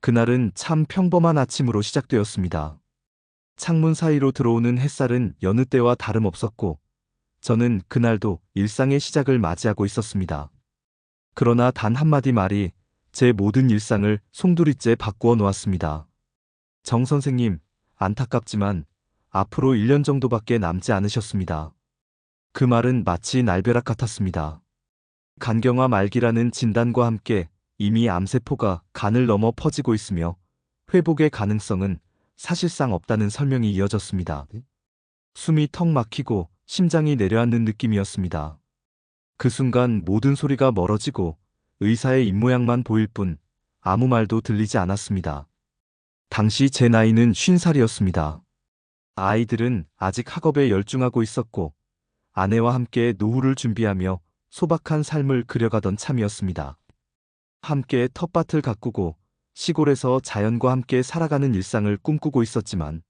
그날은 참 평범한 아침으로 시작되었습니다. 창문 사이로 들어오는 햇살은 여느 때와 다름없었고, 저는 그날도 일상의 시작을 맞이하고 있었습니다. 그러나 단 한마디 말이 제 모든 일상을 송두리째 바꾸어 놓았습니다. 정 선생님, 안타깝지만 앞으로 1년 정도밖에 남지 않으셨습니다. 그 말은 마치 날벼락 같았습니다. 간경화 말기라는 진단과 함께 이미 암세포가 간을 넘어 퍼지고 있으며 회복의 가능성은 사실상 없다는 설명이 이어졌습니다. 숨이 턱 막히고 심장이 내려앉는 느낌이었습니다. 그 순간 모든 소리가 멀어지고 의사의 입모양만 보일 뿐 아무 말도 들리지 않았습니다. 당시 제 나이는 50살이었습니다. 아이들은 아직 학업에 열중하고 있었고 아내와 함께 노후를 준비하며 소박한 삶을 그려가던 참이었습니다. 함께 텃밭을 가꾸고 시골에서 자연과 함께 살아가는 일상을 꿈꾸고 있었지만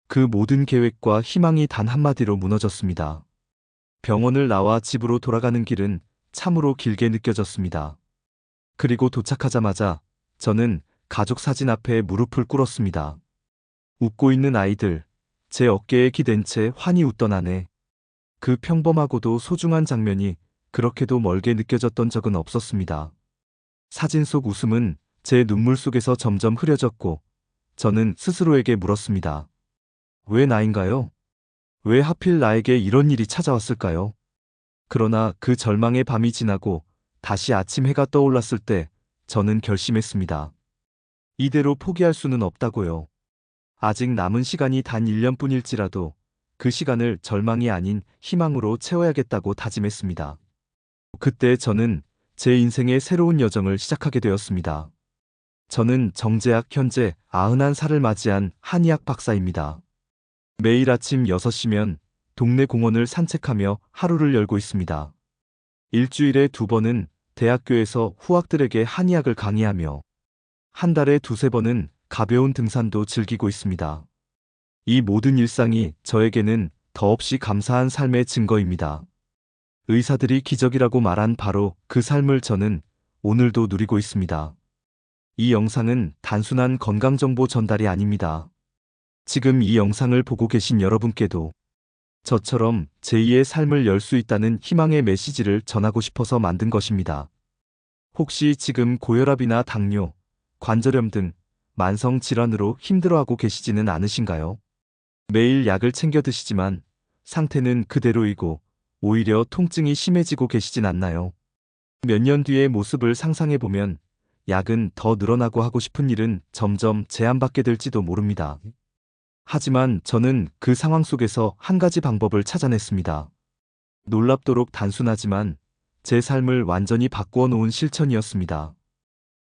그 모든 계획과 희망이 단 한마디로 무너졌습니다. 병원을 나와 집으로 돌아가는 길은 참으로 길게 느껴졌습니다. 그리고 도착하자마자 저는 가족 사진 앞에 무릎을 꿇었습니다. 웃고 있는 아이들, 제 어깨에 기댄 채 환히 웃던 아내. 그 평범하고도 소중한 장면이 그렇게도 멀게 느껴졌던 적은 없었습니다. 사진 속 웃음은 제 눈물 속에서 점점 흐려졌고 저는 스스로에게 물었습니다. 왜 나인가요? 왜 하필 나에게 이런 일이 찾아왔을까요? 그러나 그 절망의 밤이 지나고 다시 아침 해가 떠올랐을 때 저는 결심했습니다. 이대로 포기할 수는 없다고요. 아직 남은 시간이 단 1년뿐일지라도 그 시간을 절망이 아닌 희망으로 채워야겠다고 다짐했습니다. 그때 저는 제 인생의 새로운 여정을 시작하게 되었습니다. 저는 정재학 현재 91살을 맞이한 한의학 박사입니다. 매일 아침 6시면 동네 공원을 산책하며 하루를 열고 있습니다. 일주일에 2번은 대학교에서 후학들에게 한의학을 강의하며 한 달에 2~3번은 가벼운 등산도 즐기고 있습니다. 이 모든 일상이 저에게는 더없이 감사한 삶의 증거입니다. 의사들이 기적이라고 말한 바로 그 삶을 저는 오늘도 누리고 있습니다. 이 영상은 단순한 건강정보 전달이 아닙니다. 지금 이 영상을 보고 계신 여러분께도 저처럼 제2의 삶을 열 수 있다는 희망의 메시지를 전하고 싶어서 만든 것입니다. 혹시 지금 고혈압이나 당뇨, 관절염 등 만성 질환으로 힘들어하고 계시지는 않으신가요? 매일 약을 챙겨 드시지만 상태는 그대로이고 오히려 통증이 심해지고 계시진 않나요? 몇 년 뒤의 모습을 상상해보면 약은 더 늘어나고 하고 싶은 일은 점점 제한받게 될지도 모릅니다. 하지만 저는 그 상황 속에서 한 가지 방법을 찾아냈습니다. 놀랍도록 단순하지만 제 삶을 완전히 바꾸어 놓은 실천이었습니다.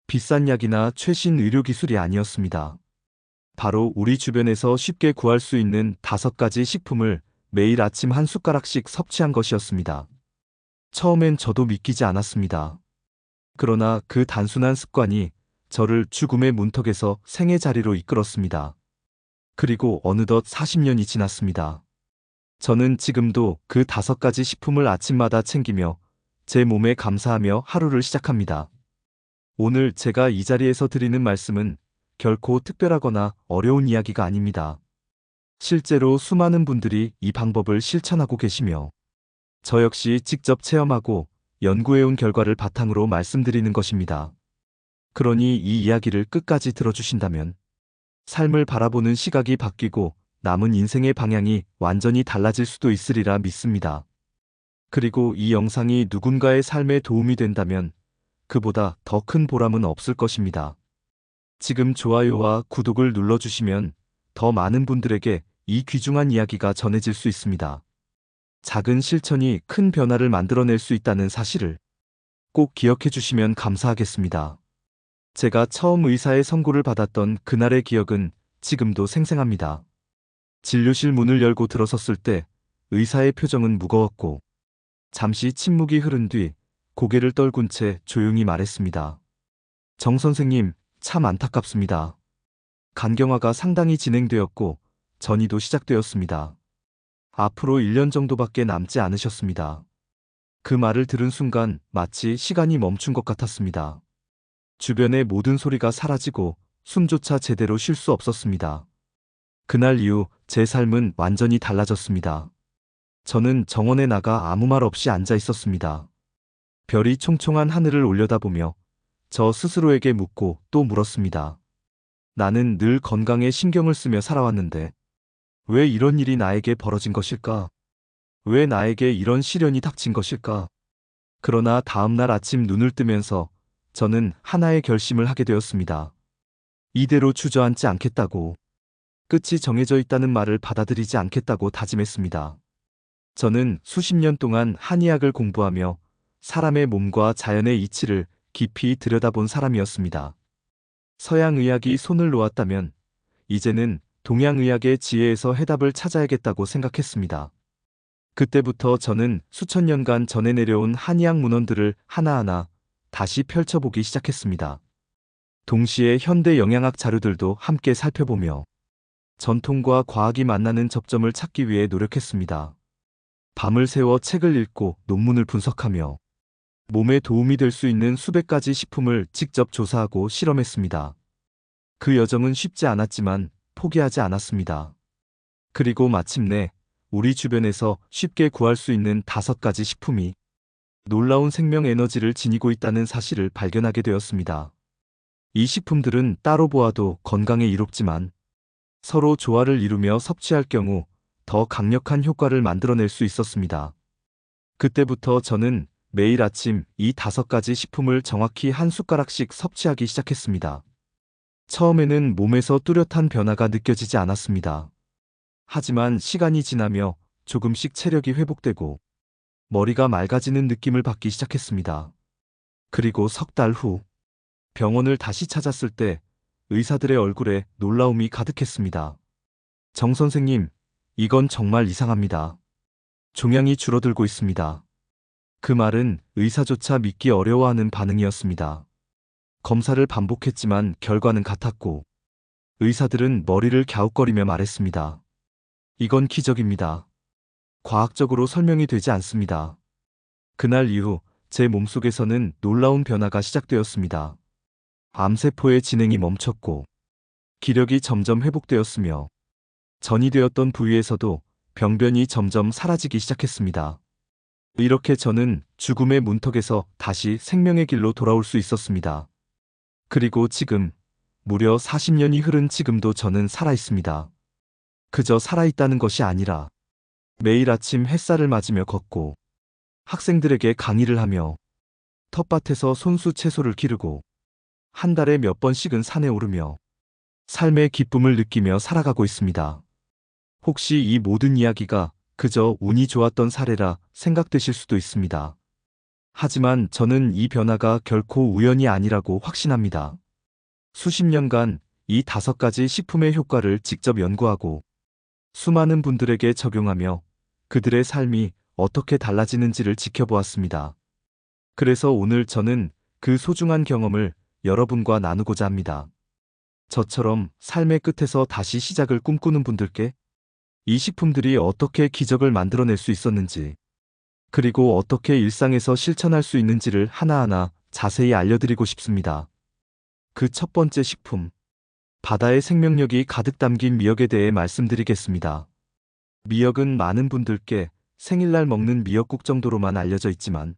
비싼 약이나 최신 의료기술이 아니었습니다. 바로 우리 주변에서 쉽게 구할 수 있는 5가지 식품을 매일 아침 한 숟가락씩 섭취한 것이었습니다. 처음엔 저도 믿기지 않았습니다. 그러나 그 단순한 습관이 저를 죽음의 문턱에서 생의 자리로 이끌었습니다. 그리고 어느덧 40년이 지났습니다. 저는 지금도 그 5가지 식품을 아침마다 챙기며 제 몸에 감사하며 하루를 시작합니다. 오늘 제가 이 자리에서 드리는 말씀은 결코 특별하거나 어려운 이야기가 아닙니다. 실제로 수많은 분들이 이 방법을 실천하고 계시며 저 역시 직접 체험하고 연구해온 결과를 바탕으로 말씀드리는 것입니다. 그러니 이 이야기를 끝까지 들어주신다면 삶을 바라보는 시각이 바뀌고 남은 인생의 방향이 완전히 달라질 수도 있으리라 믿습니다. 그리고 이 영상이 누군가의 삶에 도움이 된다면 그보다 더 큰 보람은 없을 것입니다. 지금 좋아요와 구독을 눌러주시면 더 많은 분들에게 이 귀중한 이야기가 전해질 수 있습니다. 작은 실천이 큰 변화를 만들어낼 수 있다는 사실을 꼭 기억해 주시면 감사하겠습니다. 제가 처음 의사의 선고를 받았던 그날의 기억은 지금도 생생합니다. 진료실 문을 열고 들어섰을 때 의사의 표정은 무거웠고 잠시 침묵이 흐른 뒤 고개를 떨군 채 조용히 말했습니다. 정 선생님, 참 안타깝습니다. 간경화가 상당히 진행되었고 전이도 시작되었습니다. 앞으로 1년 정도밖에 남지 않으셨습니다. 그 말을 들은 순간 마치 시간이 멈춘 것 같았습니다. 주변의 모든 소리가 사라지고 숨조차 제대로 쉴 수 없었습니다. 그날 이후 제 삶은 완전히 달라졌습니다. 저는 정원에 나가 아무 말 없이 앉아 있었습니다. 별이 총총한 하늘을 올려다보며 저 스스로에게 묻고 또 물었습니다. 나는 늘 건강에 신경을 쓰며 살아왔는데 왜 이런 일이 나에게 벌어진 것일까? 왜 나에게 이런 시련이 닥친 것일까? 그러나 다음 날 아침 눈을 뜨면서 저는 하나의 결심을 하게 되었습니다. 이대로 주저앉지 않겠다고, 끝이 정해져 있다는 말을 받아들이지 않겠다고 다짐했습니다. 저는 수십 년 동안 한의학을 공부하며 사람의 몸과 자연의 이치를 깊이 들여다본 사람이었습니다. 서양의학이 손을 놓았다면 이제는 동양의학의 지혜에서 해답을 찾아야겠다고 생각했습니다. 그때부터 저는 수천 년간 전해 내려온 한의학 문헌들을 하나하나 다시 펼쳐보기 시작했습니다. 동시에 현대 영양학 자료들도 함께 살펴보며 전통과 과학이 만나는 접점을 찾기 위해 노력했습니다. 밤을 새워 책을 읽고 논문을 분석하며 몸에 도움이 될 수 있는 수백 가지 식품을 직접 조사하고 실험했습니다. 그 여정은 쉽지 않았지만 포기하지 않았습니다. 그리고 마침내 우리 주변에서 쉽게 구할 수 있는 5가지 식품이 놀라운 생명 에너지를 지니고 있다는 사실을 발견하게 되었습니다. 이 식품들은 따로 보아도 건강에 이롭지만 서로 조화를 이루며 섭취할 경우 더 강력한 효과를 만들어낼 수 있었습니다. 그때부터 저는 매일 아침 이 5가지 식품을 정확히 한 숟가락씩 섭취하기 시작했습니다. 처음에는 몸에서 뚜렷한 변화가 느껴지지 않았습니다. 하지만 시간이 지나며 조금씩 체력이 회복되고 머리가 맑아지는 느낌을 받기 시작했습니다. 그리고 석 달 후 병원을 다시 찾았을 때 의사들의 얼굴에 놀라움이 가득했습니다. 정 선생님, 이건 정말 이상합니다. 종양이 줄어들고 있습니다. 그 말은 의사조차 믿기 어려워하는 반응이었습니다. 검사를 반복했지만 결과는 같았고 의사들은 머리를 갸웃거리며 말했습니다. 이건 기적입니다. 과학적으로 설명이 되지 않습니다. 그날 이후 제 몸속에서는 놀라운 변화가 시작되었습니다. 암세포의 진행이 멈췄고 기력이 점점 회복되었으며 전이 되었던 부위에서도 병변이 점점 사라지기 시작했습니다. 이렇게 저는 죽음의 문턱에서 다시 생명의 길로 돌아올 수 있었습니다. 그리고 지금 무려 40년이 흐른 지금도 저는 살아있습니다. 그저 살아있다는 것이 아니라 매일 아침 햇살을 맞으며 걷고 학생들에게 강의를 하며 텃밭에서 손수 채소를 기르고 한 달에 몇 번씩은 산에 오르며 삶의 기쁨을 느끼며 살아가고 있습니다. 혹시 이 모든 이야기가 그저 운이 좋았던 사례라 생각되실 수도 있습니다. 하지만 저는 이 변화가 결코 우연이 아니라고 확신합니다. 수십 년간 이 5가지 식품의 효과를 직접 연구하고 수많은 분들에게 적용하며 그들의 삶이 어떻게 달라지는지를 지켜보았습니다. 그래서 오늘 저는 그 소중한 경험을 여러분과 나누고자 합니다. 저처럼 삶의 끝에서 다시 시작을 꿈꾸는 분들께 이 식품들이 어떻게 기적을 만들어낼 수 있었는지, 그리고 어떻게 일상에서 실천할 수 있는지를 하나하나 자세히 알려드리고 싶습니다. 그 첫 번째 식품, 바다의 생명력이 가득 담긴 미역에 대해 말씀드리겠습니다. 미역은 많은 분들께 생일날 먹는 미역국 정도로만 알려져 있지만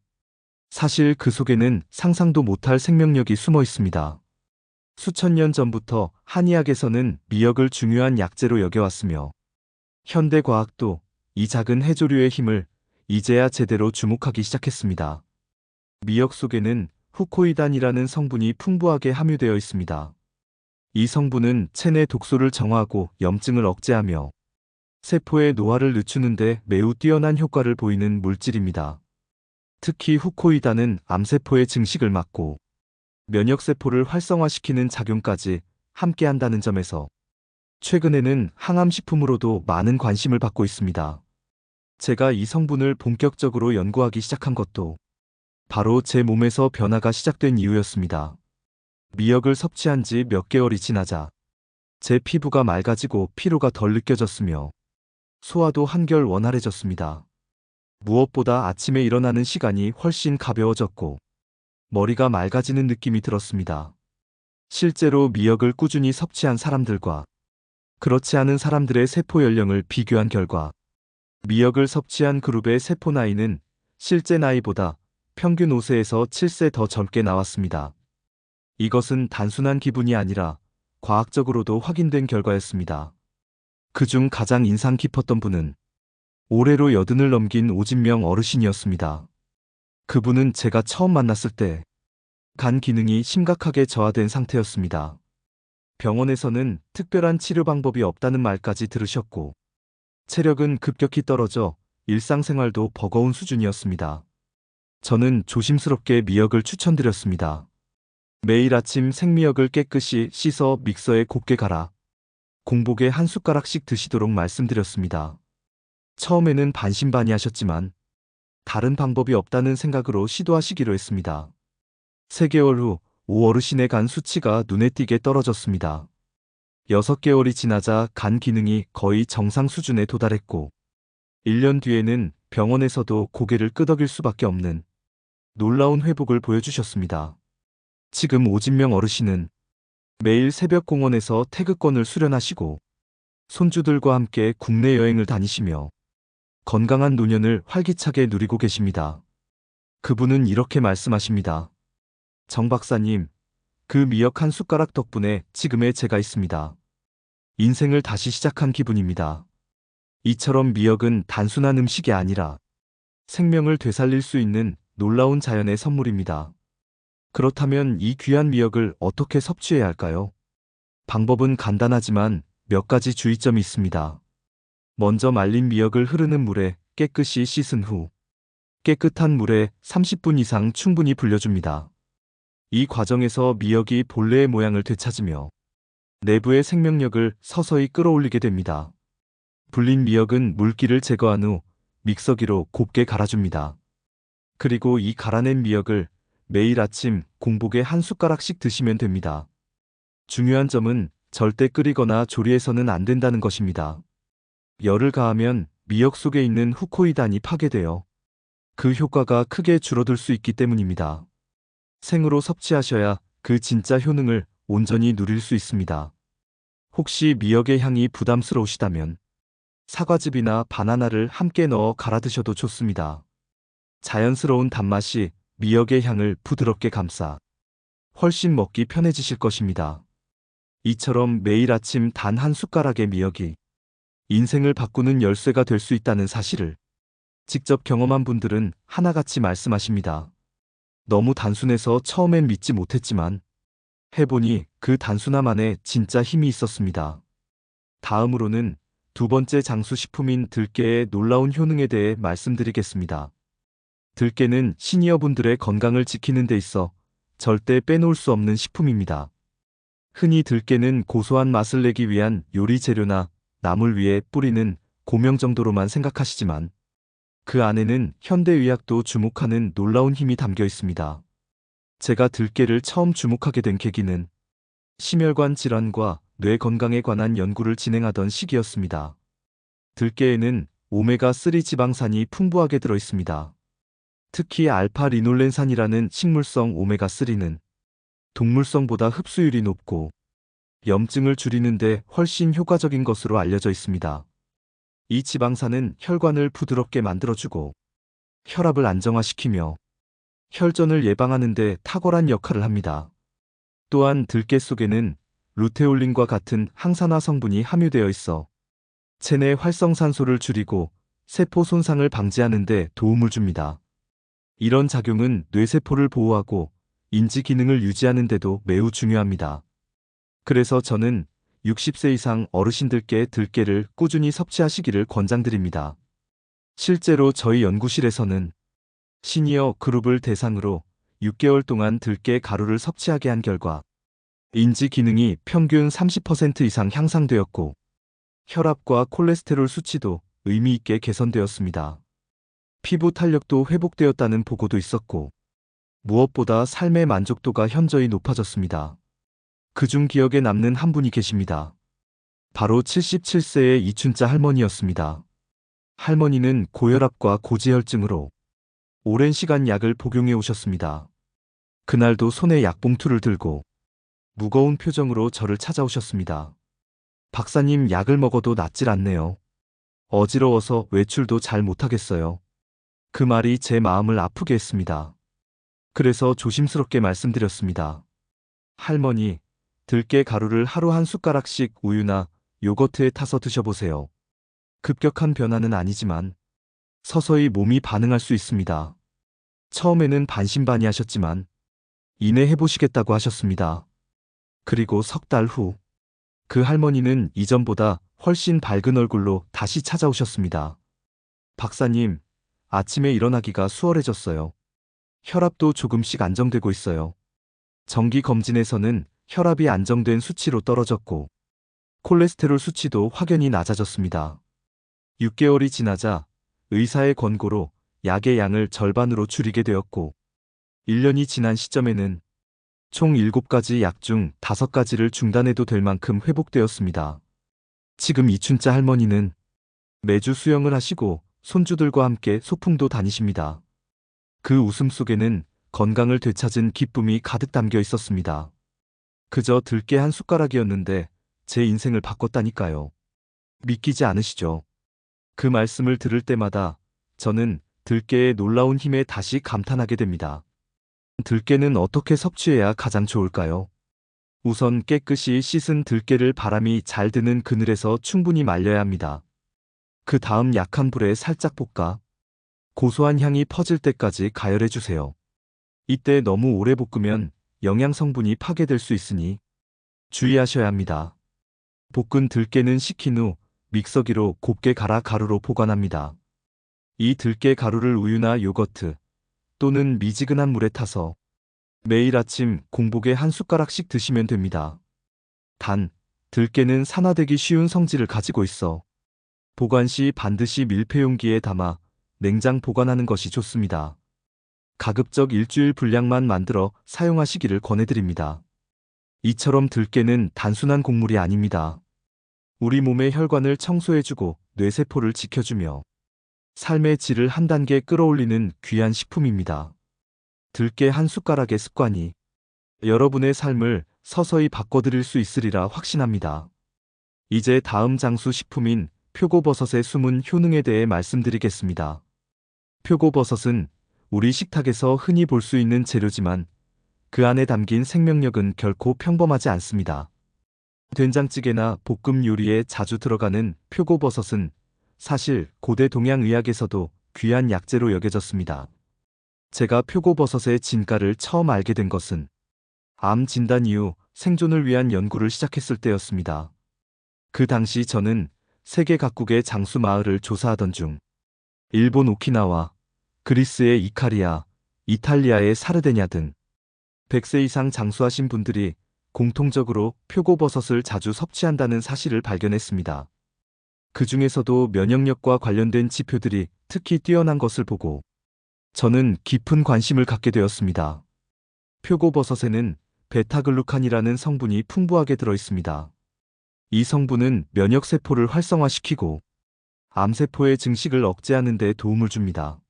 사실 그 속에는 상상도 못할 생명력이 숨어 있습니다. 수천 년 전부터 한의학에서는 미역을 중요한 약재로 여겨왔으며 현대 과학도 이 작은 해조류의 힘을 이제야 제대로 주목하기 시작했습니다. 미역 속에는 후코이단이라는 성분이 풍부하게 함유되어 있습니다. 이 성분은 체내 독소를 정화하고 염증을 억제하며 세포의 노화를 늦추는 데 매우 뛰어난 효과를 보이는 물질입니다. 특히 후코이단은 암세포의 증식을 막고 면역세포를 활성화시키는 작용까지 함께한다는 점에서 최근에는 항암식품으로도 많은 관심을 받고 있습니다. 제가 이 성분을 본격적으로 연구하기 시작한 것도 바로 제 몸에서 변화가 시작된 이유였습니다. 미역을 섭취한 지 몇 개월이 지나자 제 피부가 맑아지고 피로가 덜 느껴졌으며 소화도 한결 원활해졌습니다. 무엇보다 아침에 일어나는 시간이 훨씬 가벼워졌고 머리가 맑아지는 느낌이 들었습니다. 실제로 미역을 꾸준히 섭취한 사람들과 그렇지 않은 사람들의 세포 연령을 비교한 결과 미역을 섭취한 그룹의 세포 나이는 실제 나이보다 평균 5세에서 7세 더 젊게 나왔습니다. 이것은 단순한 기분이 아니라 과학적으로도 확인된 결과였습니다. 그중 가장 인상 깊었던 분은 올해로 80을 넘긴 오진명 어르신이었습니다. 그분은 제가 처음 만났을 때 간 기능이 심각하게 저하된 상태였습니다. 병원에서는 특별한 치료 방법이 없다는 말까지 들으셨고 체력은 급격히 떨어져 일상생활도 버거운 수준이었습니다. 저는 조심스럽게 미역을 추천드렸습니다. 매일 아침 생미역을 깨끗이 씻어 믹서에 곱게 갈아 공복에 한 숟가락씩 드시도록 말씀드렸습니다. 처음에는 반신반의하셨지만 다른 방법이 없다는 생각으로 시도하시기로 했습니다. 3개월 후 오 어르신의 간 수치가 눈에 띄게 떨어졌습니다. 6개월이 지나자 간 기능이 거의 정상 수준에 도달했고 1년 뒤에는 병원에서도 고개를 끄덕일 수밖에 없는 놀라운 회복을 보여주셨습니다. 지금 오진명 어르신은 매일 새벽 공원에서 태극권을 수련하시고 손주들과 함께 국내 여행을 다니시며 건강한 노년을 활기차게 누리고 계십니다. 그분은 이렇게 말씀하십니다. 정 박사님, 그 미역 한 숟가락 덕분에 지금의 제가 있습니다. 인생을 다시 시작한 기분입니다. 이처럼 미역은 단순한 음식이 아니라 생명을 되살릴 수 있는 놀라운 자연의 선물입니다. 그렇다면 이 귀한 미역을 어떻게 섭취해야 할까요? 방법은 간단하지만 몇 가지 주의점이 있습니다. 먼저 말린 미역을 흐르는 물에 깨끗이 씻은 후 깨끗한 물에 30분 이상 충분히 불려줍니다. 이 과정에서 미역이 본래의 모양을 되찾으며 내부의 생명력을 서서히 끌어올리게 됩니다. 불린 미역은 물기를 제거한 후 믹서기로 곱게 갈아줍니다. 그리고 이 갈아낸 미역을 매일 아침 공복에 한 숟가락씩 드시면 됩니다. 중요한 점은 절대 끓이거나 조리해서는 안 된다는 것입니다. 열을 가하면 미역 속에 있는 후코이단이 파괴되어 그 효과가 크게 줄어들 수 있기 때문입니다. 생으로 섭취하셔야 그 진짜 효능을 온전히 누릴 수 있습니다. 혹시 미역의 향이 부담스러우시다면 사과즙이나 바나나를 함께 넣어 갈아 드셔도 좋습니다. 자연스러운 단맛이 미역의 향을 부드럽게 감싸 훨씬 먹기 편해지실 것입니다. 이처럼 매일 아침 단 한 숟가락의 미역이 인생을 바꾸는 열쇠가 될 수 있다는 사실을 직접 경험한 분들은 하나같이 말씀하십니다. 너무 단순해서 처음엔 믿지 못했지만 해보니 그 단순함 안에 진짜 힘이 있었습니다. 다음으로는 두 번째 장수식품인 들깨의 놀라운 효능에 대해 말씀드리겠습니다. 들깨는 시니어분들의 건강을 지키는 데 있어 절대 빼놓을 수 없는 식품입니다. 흔히 들깨는 고소한 맛을 내기 위한 요리 재료나 나물 위에 뿌리는 고명 정도로만 생각하시지만 그 안에는 현대의학도 주목하는 놀라운 힘이 담겨 있습니다. 제가 들깨를 처음 주목하게 된 계기는 심혈관 질환과 뇌 건강에 관한 연구를 진행하던 시기였습니다. 들깨에는 오메가3 지방산이 풍부하게 들어 있습니다. 특히 알파 리놀렌산이라는 식물성 오메가3는 동물성보다 흡수율이 높고 염증을 줄이는데 훨씬 효과적인 것으로 알려져 있습니다. 이 지방산은 혈관을 부드럽게 만들어주고 혈압을 안정화시키며 혈전을 예방하는 데 탁월한 역할을 합니다. 또한 들깨 속에는 루테올린과 같은 항산화 성분이 함유되어 있어 체내 활성산소를 줄이고 세포 손상을 방지하는 데 도움을 줍니다. 이런 작용은 뇌세포를 보호하고 인지 기능을 유지하는 데도 매우 중요합니다. 그래서 저는 60세 이상 어르신들께 들깨를 꾸준히 섭취하시기를 권장드립니다. 실제로 저희 연구실에서는 시니어 그룹을 대상으로 6개월 동안 들깨 가루를 섭취하게 한 결과 인지 기능이 평균 30% 이상 향상되었고 혈압과 콜레스테롤 수치도 의미 있게 개선되었습니다. 피부 탄력도 회복되었다는 보고도 있었고 무엇보다 삶의 만족도가 현저히 높아졌습니다. 그중 기억에 남는 한 분이 계십니다. 바로 77세의 이춘자 할머니였습니다. 할머니는 고혈압과 고지혈증으로 오랜 시간 약을 복용해 오셨습니다. 그날도 손에 약봉투를 들고 무거운 표정으로 저를 찾아오셨습니다. 박사님, 약을 먹어도 낫질 않네요. 어지러워서 외출도 잘 못하겠어요. 그 말이 제 마음을 아프게 했습니다. 그래서 조심스럽게 말씀드렸습니다. 할머니, 들깨 가루를 하루 한 숟가락씩 우유나 요거트에 타서 드셔보세요. 급격한 변화는 아니지만 서서히 몸이 반응할 수 있습니다. 처음에는 반신반의하셨지만 이내 해보시겠다고 하셨습니다. 그리고 석 달 후, 그 할머니는 이전보다 훨씬 밝은 얼굴로 다시 찾아오셨습니다. 박사님, 아침에 일어나기가 수월해졌어요. 혈압도 조금씩 안정되고 있어요. 정기 검진에서는 혈압이 안정된 수치로 떨어졌고, 콜레스테롤 수치도 확연히 낮아졌습니다. 6개월이 지나자 의사의 권고로 약의 양을 절반으로 줄이게 되었고, 1년이 지난 시점에는 총 7가지 약 중 5가지를 중단해도 될 만큼 회복되었습니다. 지금 이춘자 할머니는 매주 수영을 하시고 손주들과 함께 소풍도 다니십니다. 그 웃음 속에는 건강을 되찾은 기쁨이 가득 담겨 있었습니다. 그저 들깨 한 숟가락이었는데 제 인생을 바꿨다니까요. 믿기지 않으시죠? 그 말씀을 들을 때마다 저는 들깨의 놀라운 힘에 다시 감탄하게 됩니다. 들깨는 어떻게 섭취해야 가장 좋을까요? 우선 깨끗이 씻은 들깨를 바람이 잘 드는 그늘에서 충분히 말려야 합니다. 그 다음 약한 불에 살짝 볶아 고소한 향이 퍼질 때까지 가열해 주세요. 이때 너무 오래 볶으면 영양 성분이 파괴될 수 있으니 주의하셔야 합니다. 볶은 들깨는 식힌 후 믹서기로 곱게 갈아 가루로 보관합니다. 이 들깨 가루를 우유나 요거트 또는 미지근한 물에 타서 매일 아침 공복에 한 숟가락씩 드시면 됩니다. 단, 들깨는 산화되기 쉬운 성질을 가지고 있어 보관 시 반드시 밀폐용기에 담아 냉장 보관하는 것이 좋습니다. 가급적 일주일 분량만 만들어 사용하시기를 권해드립니다. 이처럼 들깨는 단순한 곡물이 아닙니다. 우리 몸의 혈관을 청소해주고 뇌세포를 지켜주며 삶의 질을 한 단계 끌어올리는 귀한 식품입니다. 들깨 한 숟가락의 습관이 여러분의 삶을 서서히 바꿔드릴 수 있으리라 확신합니다. 이제 다음 장수 식품인 표고버섯의 숨은 효능에 대해 말씀드리겠습니다. 표고버섯은 우리 식탁에서 흔히 볼 수 있는 재료지만 그 안에 담긴 생명력은 결코 평범하지 않습니다. 된장찌개나 볶음 요리에 자주 들어가는 표고버섯은 사실 고대 동양 의학에서도 귀한 약재로 여겨졌습니다. 제가 표고버섯의 진가를 처음 알게 된 것은 암 진단 이후 생존을 위한 연구를 시작했을 때였습니다. 그 당시 저는 세계 각국의 장수 마을을 조사하던 중 일본 오키나와, 그리스의 이카리아, 이탈리아의 사르데냐 등 100세 이상 장수하신 분들이 공통적으로 표고버섯을 자주 섭취한다는 사실을 발견했습니다. 그 중에서도 면역력과 관련된 지표들이 특히 뛰어난 것을 보고 저는 깊은 관심을 갖게 되었습니다. 표고버섯에는 베타글루칸이라는 성분이 풍부하게 들어있습니다. 이 성분은 면역세포를 활성화시키고 암세포의 증식을 억제하는 데 도움을 줍니다.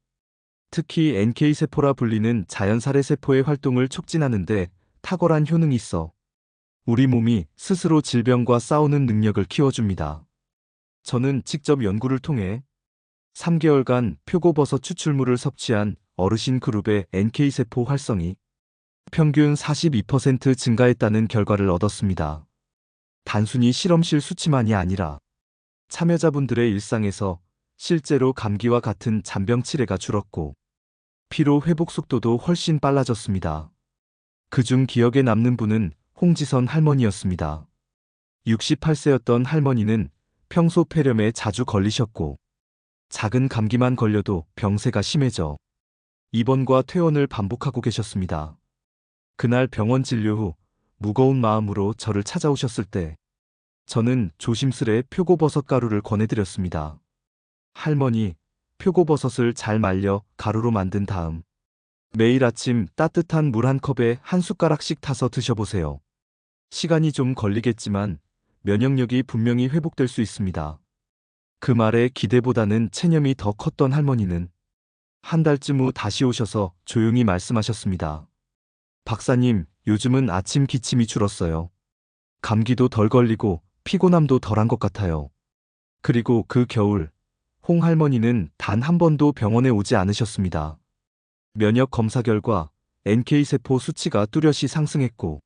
특히 NK세포라 불리는 자연살해세포의 활동을 촉진하는 데 탁월한 효능이 있어 우리 몸이 스스로 질병과 싸우는 능력을 키워줍니다. 저는 직접 연구를 통해 3개월간 표고버섯 추출물을 섭취한 어르신 그룹의 NK세포 활성이 평균 42% 증가했다는 결과를 얻었습니다. 단순히 실험실 수치만이 아니라 참여자분들의 일상에서 실제로 감기와 같은 잔병 치레가 줄었고 피로 회복 속도도 훨씬 빨라졌습니다. 그중 기억에 남는 분은 홍지선 할머니였습니다. 68세였던 할머니는 평소 폐렴에 자주 걸리셨고 작은 감기만 걸려도 병세가 심해져 입원과 퇴원을 반복하고 계셨습니다. 그날 병원 진료 후 무거운 마음으로 저를 찾아오셨을 때 저는 조심스레 표고버섯 가루를 권해드렸습니다. 할머니, 표고버섯을 잘 말려 가루로 만든 다음 매일 아침 따뜻한 물 한 컵에 한 숟가락씩 타서 드셔보세요. 시간이 좀 걸리겠지만 면역력이 분명히 회복될 수 있습니다. 그 말에 기대보다는 체념이 더 컸던 할머니는 한 달쯤 후 다시 오셔서 조용히 말씀하셨습니다. 박사님, 요즘은 아침 기침이 줄었어요. 감기도 덜 걸리고 피곤함도 덜한 것 같아요. 그리고 그 겨울, 홍 할머니는 단 한 번도 병원에 오지 않으셨습니다. 면역 검사 결과 NK세포 수치가 뚜렷이 상승했고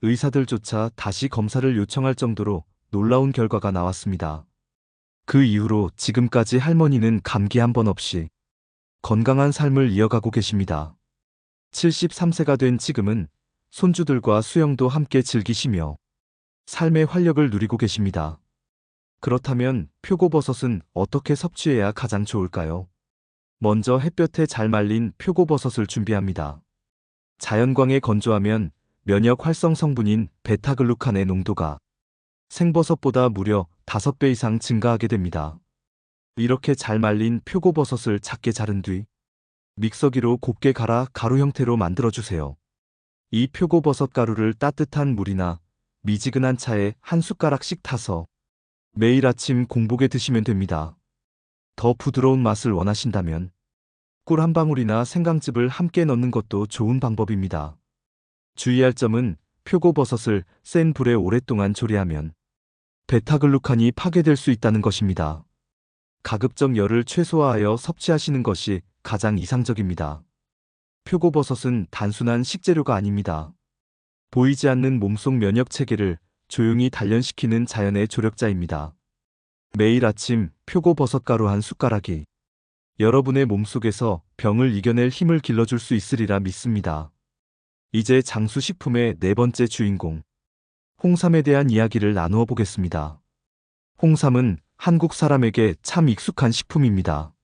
의사들조차 다시 검사를 요청할 정도로 놀라운 결과가 나왔습니다. 그 이후로 지금까지 할머니는 감기 한 번 없이 건강한 삶을 이어가고 계십니다. 73세가 된 지금은 손주들과 수영도 함께 즐기시며 삶의 활력을 누리고 계십니다. 그렇다면 표고버섯은 어떻게 섭취해야 가장 좋을까요? 먼저 햇볕에 잘 말린 표고버섯을 준비합니다. 자연광에 건조하면 면역 활성 성분인 베타글루칸의 농도가 생버섯보다 무려 5배 이상 증가하게 됩니다. 이렇게 잘 말린 표고버섯을 작게 자른 뒤 믹서기로 곱게 갈아 가루 형태로 만들어주세요. 이 표고버섯 가루를 따뜻한 물이나 미지근한 차에 한 숟가락씩 타서 매일 아침 공복에 드시면 됩니다. 더 부드러운 맛을 원하신다면 꿀 한 방울이나 생강즙을 함께 넣는 것도 좋은 방법입니다. 주의할 점은 표고버섯을 센 불에 오랫동안 조리하면 베타글루칸이 파괴될 수 있다는 것입니다. 가급적 열을 최소화하여 섭취하시는 것이 가장 이상적입니다. 표고버섯은 단순한 식재료가 아닙니다. 보이지 않는 몸속 면역 체계를 조용히 단련시키는 자연의 조력자입니다. 매일 아침 표고버섯 가루 한 숟가락이 여러분의 몸속에서 병을 이겨낼 힘을 길러줄 수 있으리라 믿습니다. 이제 장수식품의 네 번째 주인공, 홍삼에 대한 이야기를 나누어 보겠습니다. 홍삼은 한국 사람에게 참 익숙한 식품입니다.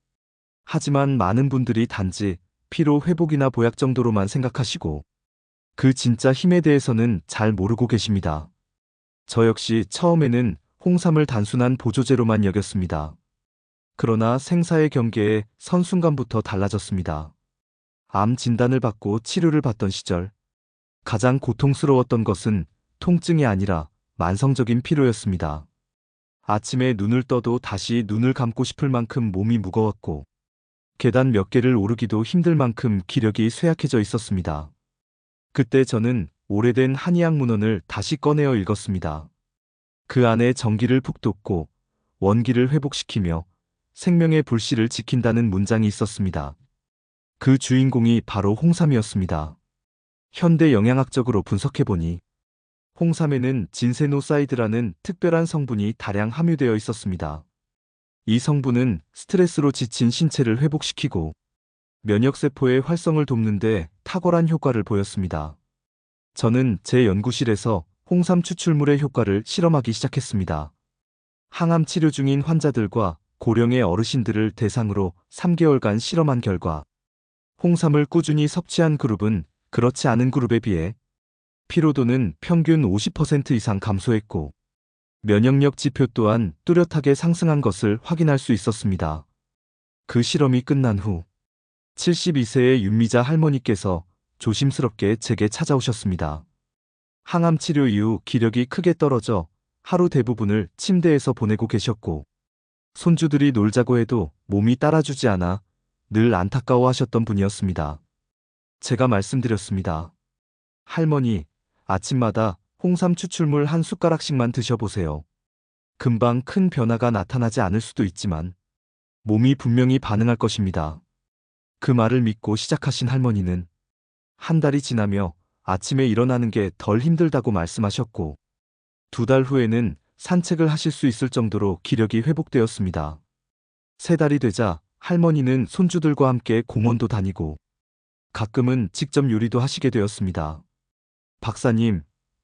하지만 많은 분들이 단지 피로 회복이나 보약 정도로만 생각하시고 그 진짜 힘에 대해서는 잘 모르고 계십니다. 저 역시 처음에는 홍삼을 단순한 보조제로만 여겼습니다. 그러나 생사의 경계에 선 순간부터 달라졌습니다. 암 진단을 받고 치료를 받던 시절, 가장 고통스러웠던 것은 통증이 아니라 만성적인 피로였습니다. 아침에 눈을 떠도 다시 눈을 감고 싶을 만큼 몸이 무거웠고, 계단 몇 개를 오르기도 힘들 만큼 기력이 쇠약해져 있었습니다. 그때 저는 오래된 한의학 문헌을 다시 꺼내어 읽었습니다. 그 안에 정기를 푹 돋고 원기를 회복시키며 생명의 불씨를 지킨다는 문장이 있었습니다. 그 주인공이 바로 홍삼이었습니다. 현대 영양학적으로 분석해보니 홍삼에는 진세노사이드라는 특별한 성분이 다량 함유되어 있었습니다. 이 성분은 스트레스로 지친 신체를 회복시키고 면역세포의 활성을 돕는 데 탁월한 효과를 보였습니다. 저는 제 연구실에서 홍삼 추출물의 효과를 실험하기 시작했습니다. 항암 치료 중인 환자들과 고령의 어르신들을 대상으로 3개월간 실험한 결과 홍삼을 꾸준히 섭취한 그룹은 그렇지 않은 그룹에 비해 피로도는 평균 50% 이상 감소했고 면역력 지표 또한 뚜렷하게 상승한 것을 확인할 수 있었습니다. 그 실험이 끝난 후 72세의 윤미자 할머니께서 조심스럽게 제게 찾아오셨습니다. 항암 치료 이후 기력이 크게 떨어져 하루 대부분을 침대에서 보내고 계셨고 손주들이 놀자고 해도 몸이 따라주지 않아 늘 안타까워하셨던 분이었습니다. 제가 말씀드렸습니다. 할머니, 아침마다 홍삼 추출물 한 숟가락씩만 드셔보세요. 금방 큰 변화가 나타나지 않을 수도 있지만 몸이 분명히 반응할 것입니다. 그 말을 믿고 시작하신 할머니는 한 달이 지나며 아침에 일어나는 게 덜 힘들다고 말씀하셨고 2달 후에는 산책을 하실 수 있을 정도로 기력이 회복되었습니다. 3달이 되자 할머니는 손주들과 함께 공원도 다니고 가끔은 직접 요리도 하시게 되었습니다. 박사님,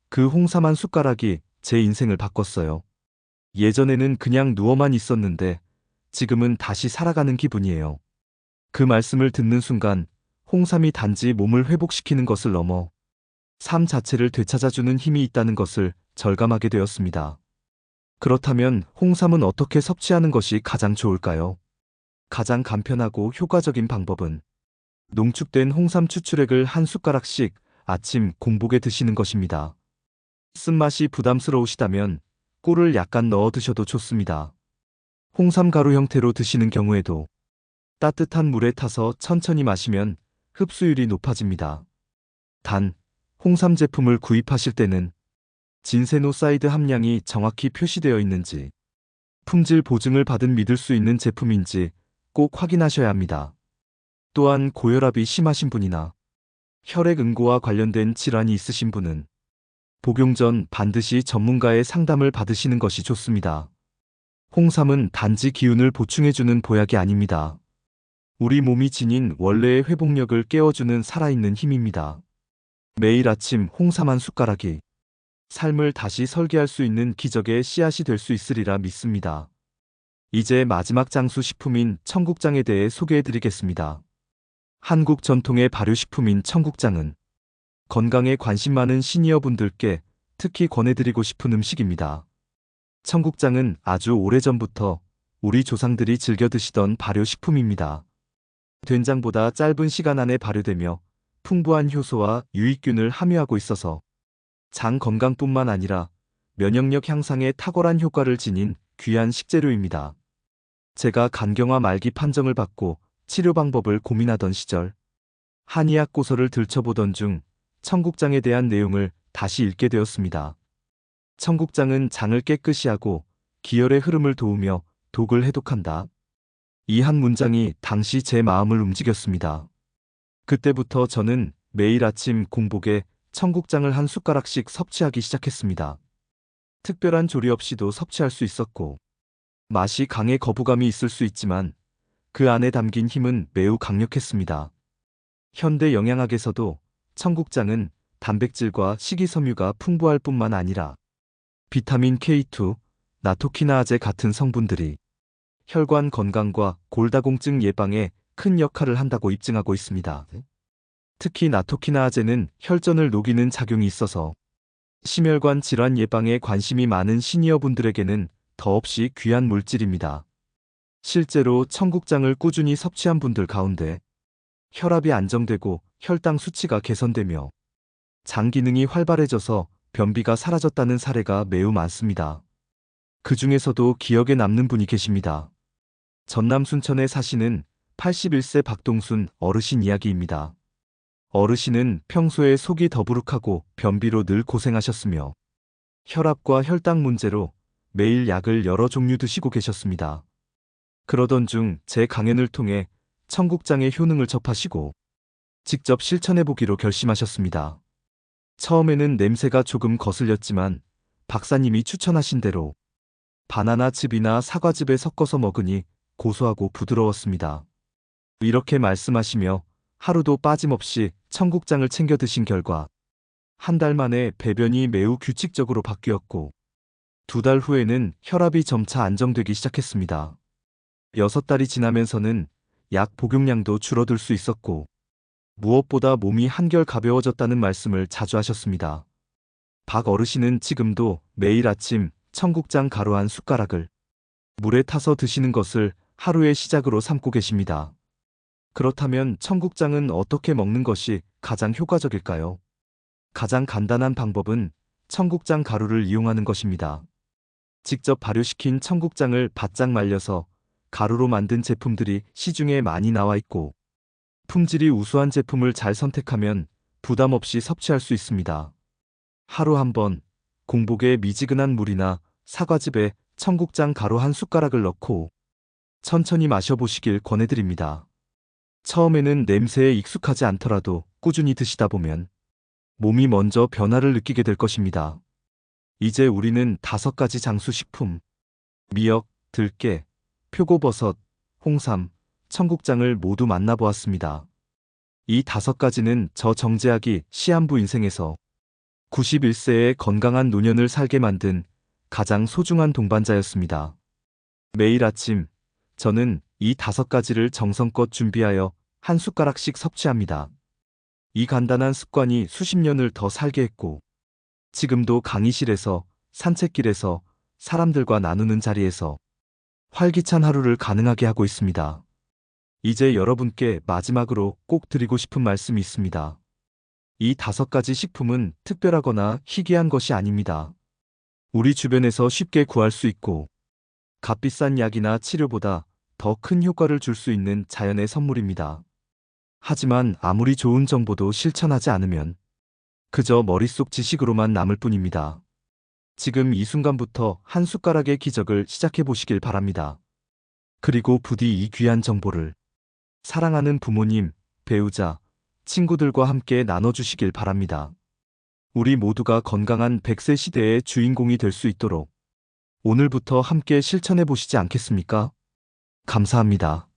그 홍삼 한 숟가락이 제 인생을 바꿨어요. 예전에는 그냥 누워만 있었는데 지금은 다시 살아가는 기분이에요. 그 말씀을 듣는 순간 홍삼이 단지 몸을 회복시키는 것을 넘어 삶 자체를 되찾아주는 힘이 있다는 것을 절감하게 되었습니다. 그렇다면 홍삼은 어떻게 섭취하는 것이 가장 좋을까요? 가장 간편하고 효과적인 방법은 농축된 홍삼 추출액을 한 숟가락씩 아침 공복에 드시는 것입니다. 쓴맛이 부담스러우시다면 꿀을 약간 넣어 드셔도 좋습니다. 홍삼 가루 형태로 드시는 경우에도 따뜻한 물에 타서 천천히 마시면 흡수율이 높아집니다. 단, 홍삼 제품을 구입하실 때는 진세노사이드 함량이 정확히 표시되어 있는지, 품질 보증을 받은 믿을 수 있는 제품인지 꼭 확인하셔야 합니다. 또한 고혈압이 심하신 분이나 혈액 응고와 관련된 질환이 있으신 분은 복용 전 반드시 전문가의 상담을 받으시는 것이 좋습니다. 홍삼은 단지 기운을 보충해주는 보약이 아닙니다. 우리 몸이 지닌 원래의 회복력을 깨워주는 살아있는 힘입니다. 매일 아침 홍삼 한 숟가락이 삶을 다시 설계할 수 있는 기적의 씨앗이 될 수 있으리라 믿습니다. 이제 마지막 장수 식품인 청국장에 대해 소개해드리겠습니다. 한국 전통의 발효식품인 청국장은 건강에 관심 많은 시니어분들께 특히 권해드리고 싶은 음식입니다. 청국장은 아주 오래전부터 우리 조상들이 즐겨 드시던 발효식품입니다. 된장보다 짧은 시간 안에 발효되며 풍부한 효소와 유익균을 함유하고 있어서 장 건강뿐만 아니라 면역력 향상에 탁월한 효과를 지닌 귀한 식재료입니다. 제가 간경화 말기 판정을 받고 치료 방법을 고민하던 시절 한의학 고서를 들춰보던 중 청국장에 대한 내용을 다시 읽게 되었습니다. 청국장은 장을 깨끗이 하고 기혈의 흐름을 도우며 독을 해독한다. 이 한 문장이 당시 제 마음을 움직였습니다. 그때부터 저는 매일 아침 공복에 청국장을 한 숟가락씩 섭취하기 시작했습니다. 특별한 조리 없이도 섭취할 수 있었고, 맛이 강해 거부감이 있을 수 있지만 그 안에 담긴 힘은 매우 강력했습니다. 현대 영양학에서도 청국장은 단백질과 식이섬유가 풍부할 뿐만 아니라 비타민 K2, 나토키나아제 같은 성분들이 혈관 건강과 골다공증 예방에 큰 역할을 한다고 입증하고 있습니다. 특히 나토키나아제는 혈전을 녹이는 작용이 있어서 심혈관 질환 예방에 관심이 많은 시니어분들에게는 더없이 귀한 물질입니다. 실제로 청국장을 꾸준히 섭취한 분들 가운데 혈압이 안정되고 혈당 수치가 개선되며 장 기능이 활발해져서 변비가 사라졌다는 사례가 매우 많습니다. 그 중에서도 기억에 남는 분이 계십니다. 전남 순천에 사시는 81세 박동순 어르신 이야기입니다. 어르신은 평소에 속이 더부룩하고 변비로 늘 고생하셨으며 혈압과 혈당 문제로 매일 약을 여러 종류 드시고 계셨습니다. 그러던 중 제 강연을 통해 청국장의 효능을 접하시고 직접 실천해보기로 결심하셨습니다. 처음에는 냄새가 조금 거슬렸지만 박사님이 추천하신 대로 바나나즙이나 사과즙에 섞어서 먹으니 고소하고 부드러웠습니다. 이렇게 말씀하시며 하루도 빠짐없이 청국장을 챙겨 드신 결과 한 달 만에 배변이 매우 규칙적으로 바뀌었고 2달 후에는 혈압이 점차 안정되기 시작했습니다. 6달이 지나면서는 약 복용량도 줄어들 수 있었고 무엇보다 몸이 한결 가벼워졌다는 말씀을 자주 하셨습니다. 박 어르신은 지금도 매일 아침 청국장 가루 한 숟가락을 물에 타서 드시는 것을 하루의 시작으로 삼고 계십니다. 그렇다면 청국장은 어떻게 먹는 것이 가장 효과적일까요? 가장 간단한 방법은 청국장 가루를 이용하는 것입니다. 직접 발효시킨 청국장을 바짝 말려서 가루로 만든 제품들이 시중에 많이 나와 있고 품질이 우수한 제품을 잘 선택하면 부담 없이 섭취할 수 있습니다. 하루 한 번 공복에 미지근한 물이나 사과즙에 청국장 가루 한 숟가락을 넣고 천천히 마셔보시길 권해드립니다. 처음에는 냄새에 익숙하지 않더라도 꾸준히 드시다 보면 몸이 먼저 변화를 느끼게 될 것입니다. 이제 우리는 5가지 장수식품, 미역, 들깨, 표고버섯, 홍삼, 청국장을 모두 만나보았습니다. 이 5가지는 저 정재학이 시한부 인생에서 91세의 건강한 노년을 살게 만든 가장 소중한 동반자였습니다. 매일 아침 저는 이 5가지를 정성껏 준비하여 한 숟가락씩 섭취합니다. 이 간단한 습관이 수십 년을 더 살게 했고 지금도 강의실에서, 산책길에서, 사람들과 나누는 자리에서 활기찬 하루를 가능하게 하고 있습니다. 이제 여러분께 마지막으로 꼭 드리고 싶은 말씀이 있습니다. 이 5가지 식품은 특별하거나 희귀한 것이 아닙니다. 우리 주변에서 쉽게 구할 수 있고 값비싼 약이나 치료보다 더 큰 효과를 줄 수 있는 자연의 선물입니다. 하지만 아무리 좋은 정보도 실천하지 않으면 그저 머릿속 지식으로만 남을 뿐입니다. 지금 이 순간부터 한 숟가락의 기적을 시작해 보시길 바랍니다. 그리고 부디 이 귀한 정보를 사랑하는 부모님, 배우자, 친구들과 함께 나눠주시길 바랍니다. 우리 모두가 건강한 100세 시대의 주인공이 될 수 있도록 오늘부터 함께 실천해 보시지 않겠습니까? 감사합니다.